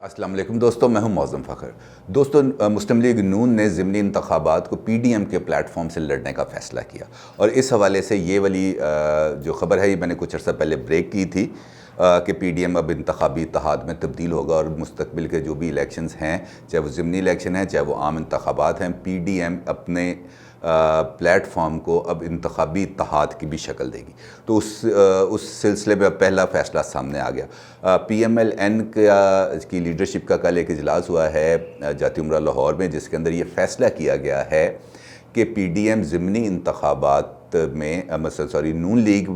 السلام علیکم دوستوں، میں ہوں معظم فخر۔ دوستوں، مسلم لیگ نون نے ضمنی انتخابات کو پی ڈی ایم کے پلیٹ فارم سے لڑنے کا فیصلہ کیا، اور اس حوالے سے یہ والی جو خبر ہے یہ میں نے کچھ عرصہ پہلے بریک کی تھی کہ پی ڈی ایم اب انتخابی اتحاد میں تبدیل ہوگا، اور مستقبل کے جو بھی الیکشنز ہیں، چاہے وہ ضمنی الیکشن ہیں چاہے وہ عام انتخابات ہیں، پی ڈی ایم اپنے پلیٹ فارم کو اب انتخابی اتحاد کی بھی شکل دے گی۔ تو اس سلسلے میں اب پہلا فیصلہ سامنے آ گیا۔ پی ایم ایل این کی لیڈرشپ کا کل ایک اجلاس ہوا ہے جاتی عمرہ لاہور میں، جس کے اندر یہ فیصلہ کیا گیا ہے کہ پی ڈی ایم ضمنی انتخابات میں نون لیگ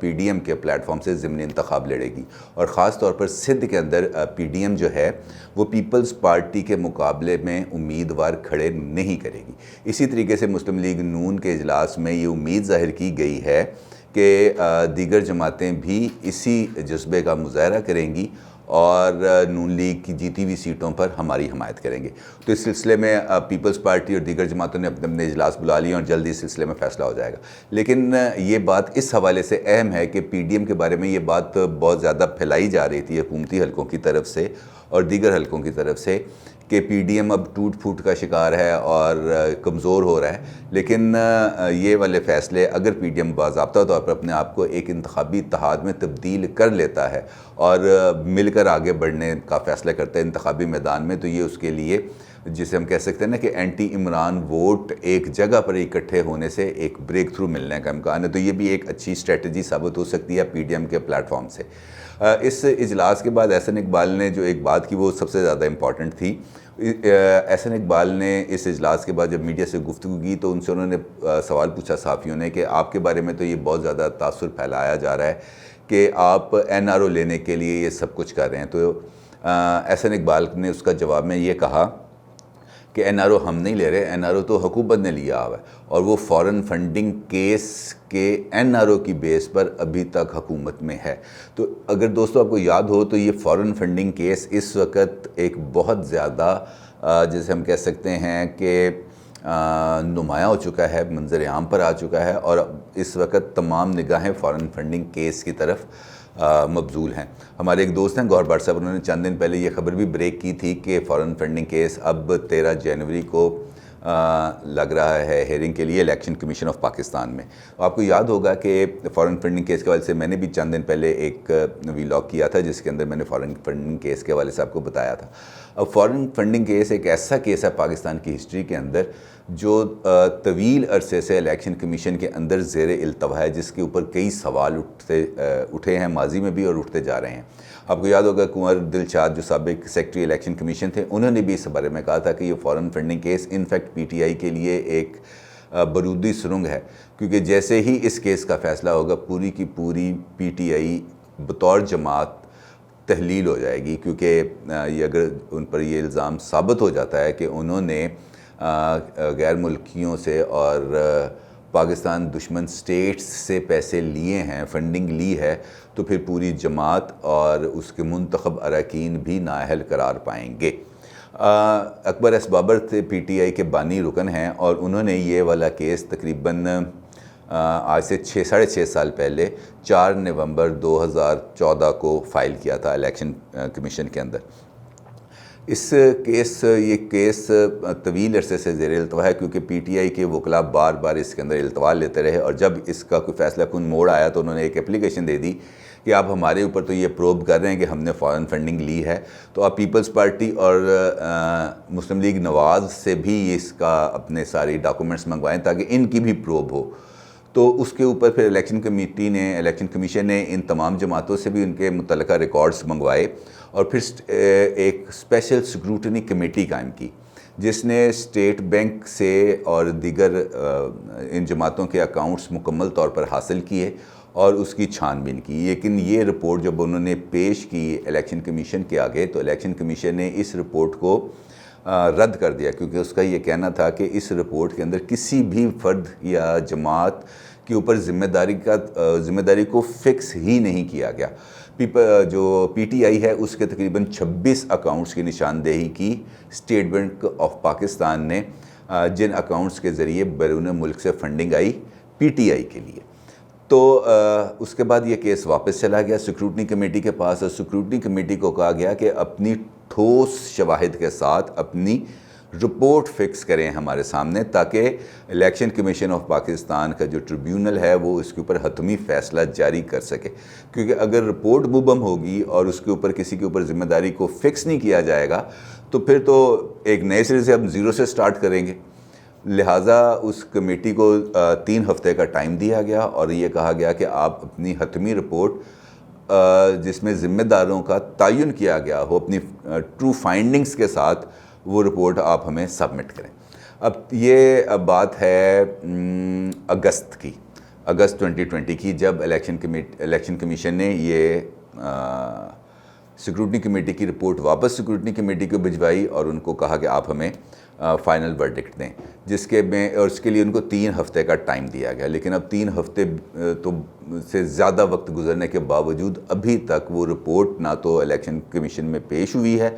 پی ڈی ایم کے پلیٹ فارم سے ضمنی انتخاب لڑے گی، اور خاص طور پر سندھ کے اندر پی ڈی ایم جو ہے وہ پیپلز پارٹی کے مقابلے میں امیدوار کھڑے نہیں کرے گی۔ اسی طریقے سے مسلم لیگ نون کے اجلاس میں یہ امید ظاہر کی گئی ہے کہ دیگر جماعتیں بھی اسی جذبے کا مظاہرہ کریں گی اور نون لیگ کی جیتی ہوئی سیٹوں پر ہماری حمایت کریں گے۔ تو اس سلسلے میں پیپلز پارٹی اور دیگر جماعتوں نے اپنے اجلاس بلا لیے، اور جلدی اس سلسلے میں فیصلہ ہو جائے گا۔ لیکن یہ بات اس حوالے سے اہم ہے کہ پی ڈی ایم کے بارے میں یہ بات بہت زیادہ پھیلائی جا رہی تھی حکومتی حلقوں کی طرف سے اور دیگر حلقوں کی طرف سے کہ پی ڈی ایم اب ٹوٹ پھوٹ کا شکار ہے اور کمزور ہو رہا ہے، لیکن یہ والے فیصلے اگر پی ڈی ایم باضابطہ طور پر اپنے آپ کو ایک انتخابی اتحاد میں تبدیل کر لیتا ہے اور مل کر آگے بڑھنے کا فیصلہ کرتا ہے انتخابی میدان میں، تو یہ اس کے لیے جسے ہم کہہ سکتے ہیں نا کہ اینٹی عمران ووٹ ایک جگہ پر اکٹھے ہونے سے ایک بریک تھرو ملنے کا امکان ہے۔ تو یہ بھی ایک اچھی اسٹریٹجی ثابت ہو سکتی ہے پی ڈی ایم کے پلیٹ فارم سے۔ اس اجلاس کے بعد احسن اقبال نے جو ایک بات کی وہ سب سے زیادہ امپورٹنٹ تھی۔ احسن اقبال نے اس اجلاس کے بعد جب میڈیا سے گفتگو کی تو ان سے انہوں نے سوال پوچھا صحافیوں نے کہ آپ کے بارے میں تو یہ بہت زیادہ تاثر پھیلایا جا رہا ہے کہ آپ این آر او لینے کے لیے یہ سب کچھ کر رہے ہیں۔ تو احسن اقبال نے اس کا جواب میں یہ کہا کہ این آر او ہم نہیں لے رہے، این آر او تو حکومت نے لیا ہوا ہے، اور وہ فارن فنڈنگ کیس کے این آر او کی بیس پر ابھی تک حکومت میں ہے۔ تو اگر دوستو آپ کو یاد ہو تو یہ فارن فنڈنگ کیس اس وقت ایک بہت زیادہ جیسے ہم کہہ سکتے ہیں کہ نمایاں ہو چکا ہے، منظر عام پر آ چکا ہے، اور اس وقت تمام نگاہیں فارن فنڈنگ کیس کی طرف مبذول ہیں۔ ہمارے ایک دوست ہیں گوہر بٹ صاحب، انہوں نے چند دن پہلے یہ خبر بھی بریک کی تھی کہ فارن فنڈنگ کیس اب 13 جنوری کو لگ رہا ہے ہیئرنگ کے لیے الیکشن کمیشن آف پاکستان میں۔ آپ کو یاد ہوگا کہ فارن فنڈنگ کیس کے حوالے سے میں نے بھی چند دن پہلے ایک ویلاگ کیا تھا جس کے اندر میں نے فارن فنڈنگ کیس کے حوالے سے آپ کو بتایا تھا۔ اب فارن فنڈنگ کیس ایک ایسا کیس ہے پاکستان کی ہسٹری کے اندر جو طویل عرصے سے الیکشن کمیشن کے اندر زیر التوا ہے، جس کے اوپر کئی سوال اٹھے ہیں ماضی میں بھی اور اٹھتے جا رہے ہیں۔ آپ کو یاد ہوگا کنور دلشاد جو سابق سیکرٹری الیکشن کمیشن تھے، انہوں نے بھی اس بارے میں کہا تھا کہ یہ foreign funding case in fact P T I کے لیے ایک بارودی سرنگ ہے، کیونکہ جیسے ہی اس کیس کا فیصلہ ہوگا پوری کی پوری پی ٹی آئی بطور جماعت تحلیل ہو جائے گی، کیونکہ یہ اگر ان پر یہ الزام ثابت ہو جاتا ہے کہ انہوں نے غیر ملکیوں سے اور پاکستان دشمن سٹیٹس سے پیسے لیے ہیں، فنڈنگ لی ہے، تو پھر پوری جماعت اور اس کے منتخب اراکین بھی نااہل قرار پائیں گے۔ اکبر ایس بابر تھے پی ٹی آئی کے بانی رکن ہیں، اور انہوں نے یہ والا کیس تقریباً آج سے 6.5 سال پہلے 4 نومبر 2014 کو فائل کیا تھا الیکشن کمیشن کے اندر۔ یہ کیس طویل عرصے سے زیر التوا ہے، کیونکہ پی ٹی آئی کے وکلاء بار بار اس کے اندر التوا لیتے رہے، اور جب اس کا کوئی فیصلہ کن موڑ آیا تو انہوں نے ایک اپلیکیشن دے دی کہ آپ ہمارے اوپر تو یہ پروب کر رہے ہیں کہ ہم نے فارن فنڈنگ لی ہے، تو آپ پیپلز پارٹی اور مسلم لیگ نواز سے بھی اس کا اپنے ساری ڈاکومنٹس منگوائیں تاکہ ان کی بھی پروب ہو۔ تو اس کے اوپر پھر الیکشن کمیشن نے ان تمام جماعتوں سے بھی ان کے متعلقہ ریکارڈز منگوائے، اور پھر ایک اسپیشل سکروٹنی کمیٹی قائم کی جس نے اسٹیٹ بینک سے اور دیگر ان جماعتوں کے اکاؤنٹس مکمل طور پر حاصل کیے اور اس کی چھان بین کی۔ لیکن یہ رپورٹ جب انہوں نے پیش کی الیکشن کمیشن کے آگے تو الیکشن کمیشن نے اس رپورٹ کو رد کر دیا، کیونکہ اس کا یہ کہنا تھا کہ اس رپورٹ کے اندر کسی بھی فرد یا جماعت کے اوپر ذمہ داری کو فکس ہی نہیں کیا گیا۔ جو پی ٹی آئی ہے اس کے تقریباً 26 اکاؤنٹس کی نشاندہی کی اسٹیٹ بینک آف پاکستان نے، جن اکاؤنٹس کے ذریعے بیرون ملک سے funding I P T I کے لیے۔ تو اس کے بعد یہ کیس واپس چلا گیا اسکروٹنی کمیٹی کے پاس، اور اسکروٹنی کمیٹی کو کہا گیا کہ اپنی ٹھوس شواہد کے ساتھ اپنی رپورٹ فکس کریں ہمارے سامنے، تاکہ الیکشن کمیشن آف پاکستان کا جو ٹریبیونل ہے وہ اس کے اوپر حتمی فیصلہ جاری کر سکے. کیونکہ اگر رپورٹ مبہم ہوگی اور اس کے اوپر کسی کے اوپر ذمہ داری کو فکس نہیں کیا جائے گا تو پھر تو ایک نئے سرے سے ہم زیرو سے سٹارٹ کریں گے. لہٰذا اس کمیٹی کو 3 ہفتے کا ٹائم دیا گیا، اور یہ کہا گیا کہ آپ اپنی حتمی رپورٹ جس میں ذمہ داروں کا تعین کیا گیا ہو، اپنی ٹرو فائنڈنگز کے ساتھ وہ رپورٹ آپ ہمیں سبمٹ کریں. اب یہ بات ہے اگست 2020 کی، جب الیکشن کمیشن نے یہ سیکورٹی کمیٹی کی رپورٹ واپس سیکورٹی کمیٹی کو بھجوائی اور ان کو کہا کہ آپ ہمیں فائنل ورڈکٹ دیں، جس کے میں اور اس کے لیے ان کو 3 ہفتے کا ٹائم دیا گیا. لیکن اب 3 ہفتے تو سے زیادہ وقت گزرنے کے باوجود ابھی تک وہ رپورٹ نہ تو الیکشن کمیشن میں پیش ہوئی ہے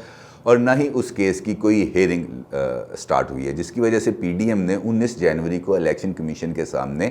اور نہ ہی اس کیس کی کوئی ہیئرنگ سٹارٹ ہوئی ہے، جس کی وجہ سے پی ڈی ایم نے 19 جنوری کو الیکشن کمیشن کے سامنے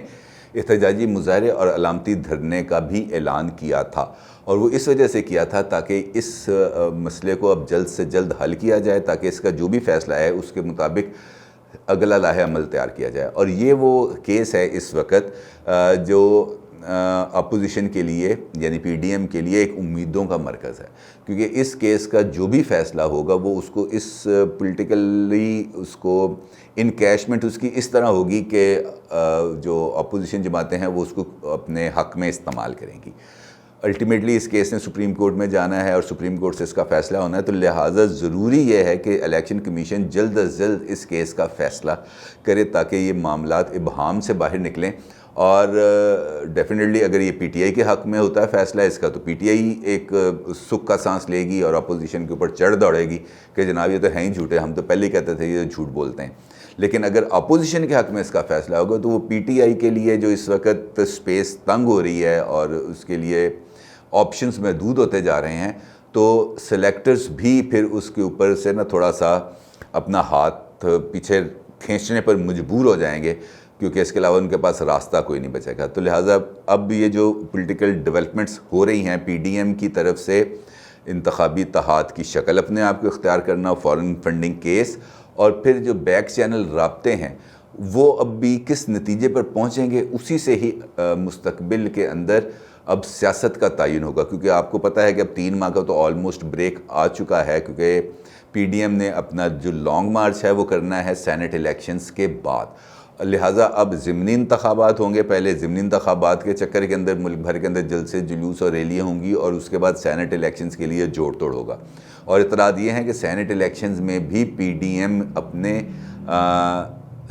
احتجاجی مظاہرے اور علامتی دھرنے کا بھی اعلان کیا تھا. اور وہ اس وجہ سے کیا تھا تاکہ اس مسئلے کو اب جلد سے جلد حل کیا جائے، تاکہ اس کا جو بھی فیصلہ ہے اس کے مطابق اگلا لاہ عمل تیار کیا جائے. اور یہ وہ کیس ہے اس وقت جو اپوزیشن کے لیے یعنی پی ڈی ایم کے لیے ایک امیدوں کا مرکز ہے، کیونکہ اس کیس کا جو بھی فیصلہ ہوگا وہ اس کو اس پولیٹیکلی اس کو انکیشمنٹ اس کی اس طرح ہوگی کہ جو اپوزیشن جماعتیں ہیں وہ اس کو اپنے حق میں استعمال کریں گی. الٹیمیٹلی اس کیس نے سپریم کورٹ میں جانا ہے اور سپریم کورٹ سے اس کا فیصلہ ہونا ہے، تو لہٰذا ضروری یہ ہے کہ الیکشن کمیشن جلد از جلد اس کیس کا فیصلہ کرے تاکہ یہ معاملات ابہام سے باہر نکلیں. اور ڈیفینیٹلی اگر یہ پی ٹی آئی کے حق میں ہوتا ہے فیصلہ اس کا تو پی ٹی آئی ایک سکھ کا سانس لے گی اور اپوزیشن کے اوپر چڑھ دوڑے گی کہ جناب یہ تو ہیں ہی جھوٹے، ہم تو پہلے ہی کہتے تھے یہ جھوٹ بولتے ہیں. لیکن اگر اپوزیشن کے حق میں اس کا فیصلہ ہوگا تو وہ پی ٹی آئی کے لیے جو اس وقت سپیس تنگ ہو رہی ہے اور اس کے لیے آپشنز محدود ہوتے جا رہے ہیں، تو سلیکٹرز بھی پھر اس کے اوپر سے نا تھوڑا سا اپنا ہاتھ پیچھے کھینچنے پر مجبور ہو جائیں گے، کیونکہ اس کے علاوہ ان کے پاس راستہ کوئی نہیں بچے گا. تو لہٰذا اب یہ جو پولیٹیکل ڈیولپمنٹس ہو رہی ہیں پی ڈی ایم کی طرف سے انتخابی اتحاد کی شکل اپنے آپ کو اختیار کرنا، فارن فنڈنگ کیس، اور پھر جو بیک چینل رابطے ہیں وہ اب بھی کس نتیجے پر پہنچیں گے، اسی سے ہی مستقبل کے اندر اب سیاست کا تعین ہوگا. کیونکہ آپ کو پتہ ہے کہ اب 3 ماہ کا تو آلموسٹ بریک آ چکا ہے، کیونکہ پی ڈی ایم نے اپنا جو لانگ مارچ ہے وہ کرنا ہے سینٹ الیکشنز کے بعد. لہٰذا اب ضمنی انتخابات ہوں گے، پہلے ضمنی انتخابات کے چکر کے اندر ملک بھر کے اندر جلسے جلوس اور ریلیاں ہوں گی، اور اس کے بعد سینٹ الیکشنز کے لیے جوڑ توڑ ہوگا. اور اطلاعات یہ ہیں کہ سینٹ الیکشنز میں بھی پی ڈی ایم اپنے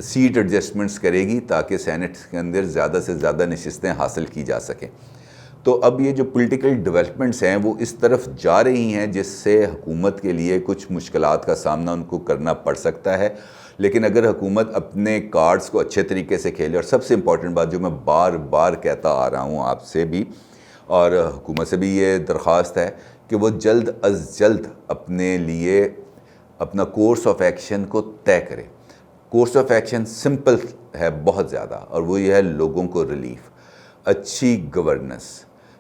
سیٹ ایڈجسٹمنٹس کرے گی تاکہ سینٹ کے اندر زیادہ سے زیادہ نشستیں حاصل کی جا سکیں. تو اب یہ جو پولیٹیکل ڈیولپمنٹس ہیں وہ اس طرف جا رہی ہیں جس سے حکومت کے لیے کچھ مشکلات کا سامنا ان کو کرنا پڑ سکتا ہے. لیکن اگر حکومت اپنے کارڈز کو اچھے طریقے سے کھیلے، اور سب سے امپورٹنٹ بات جو میں بار بار کہتا آ رہا ہوں آپ سے بھی اور حکومت سے بھی یہ درخواست ہے کہ وہ جلد از جلد اپنے لیے اپنا کورس آف ایکشن کو طے کرے. کورس آف ایکشن سمپل ہے بہت زیادہ، اور وہ یہ ہے لوگوں کو ریلیف، اچھی گورننس.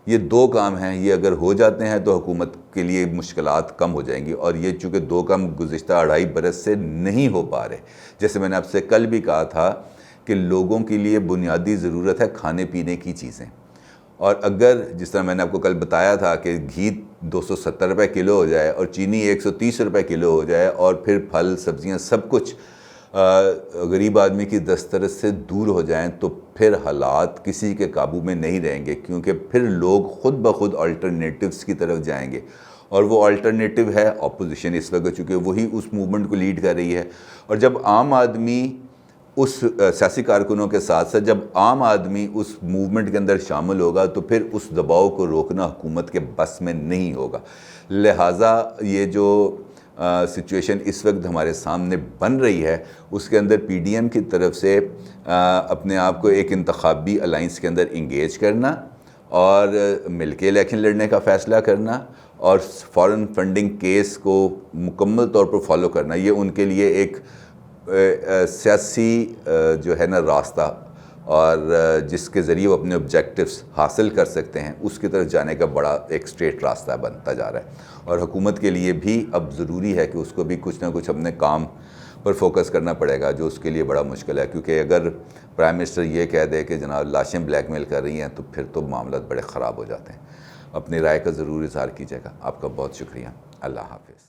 یہ 2 کام ہیں، یہ اگر ہو جاتے ہیں تو حکومت کے لیے مشکلات کم ہو جائیں گی. اور یہ چونکہ 2 کام گزشتہ 2.5 برس سے نہیں ہو پا رہے، جیسے میں نے آپ سے کل بھی کہا تھا کہ لوگوں کے لیے بنیادی ضرورت ہے کھانے پینے کی چیزیں. اور اگر جس طرح میں نے آپ کو کل بتایا تھا کہ گھی 270 روپے کلو ہو جائے اور چینی 130 روپے کلو ہو جائے اور پھر پھل سبزیاں سب کچھ غریب آدمی کی دسترس سے دور ہو جائیں، تو پھر حالات کسی کے قابو میں نہیں رہیں گے، کیونکہ پھر لوگ خود بخود آلٹرنیٹیوز کی طرف جائیں گے. اور وہ آلٹرنیٹیو ہے اپوزیشن اس وقت، چونکہ وہی اس موومنٹ کو لیڈ کر رہی ہے. اور جب عام آدمی اس سیاسی کارکنوں کے ساتھ ساتھ جب عام آدمی اس موومنٹ کے اندر شامل ہوگا تو پھر اس دباؤ کو روکنا حکومت کے بس میں نہیں ہوگا. لہٰذا یہ جو سچویشن اس وقت ہمارے سامنے بن رہی ہے اس کے اندر پی ڈی ایم کی طرف سے اپنے آپ کو ایک انتخابی الائنس کے اندر انگیج کرنا اور مل کے الیکشن لڑنے کا فیصلہ کرنا اور فارن فنڈنگ کیس کو مکمل طور پر فالو کرنا، یہ ان کے لیے ایک سیاسی جو ہے نا راستہ اور جس کے ذریعے وہ اپنے آبجیکٹیوز حاصل کر سکتے ہیں، اس کی طرف جانے کا بڑا ایک اسٹریٹ راستہ بنتا جا رہا ہے۔ اور حکومت کے لیے بھی اب ضروری ہے کہ اس کو بھی کچھ نہ کچھ اپنے کام پر فوکس کرنا پڑے گا، جو اس کے لیے بڑا مشکل ہے، کیونکہ اگر پرائم منسٹر یہ کہہ دے کہ جناب لاشیں بلیک میل کر رہی ہیں تو پھر تو معاملات بڑے خراب ہو جاتے ہیں۔ اپنی رائے کا ضرور اظہار کیجیے گا۔ آپ کا بہت شکریہ۔ اللہ حافظ۔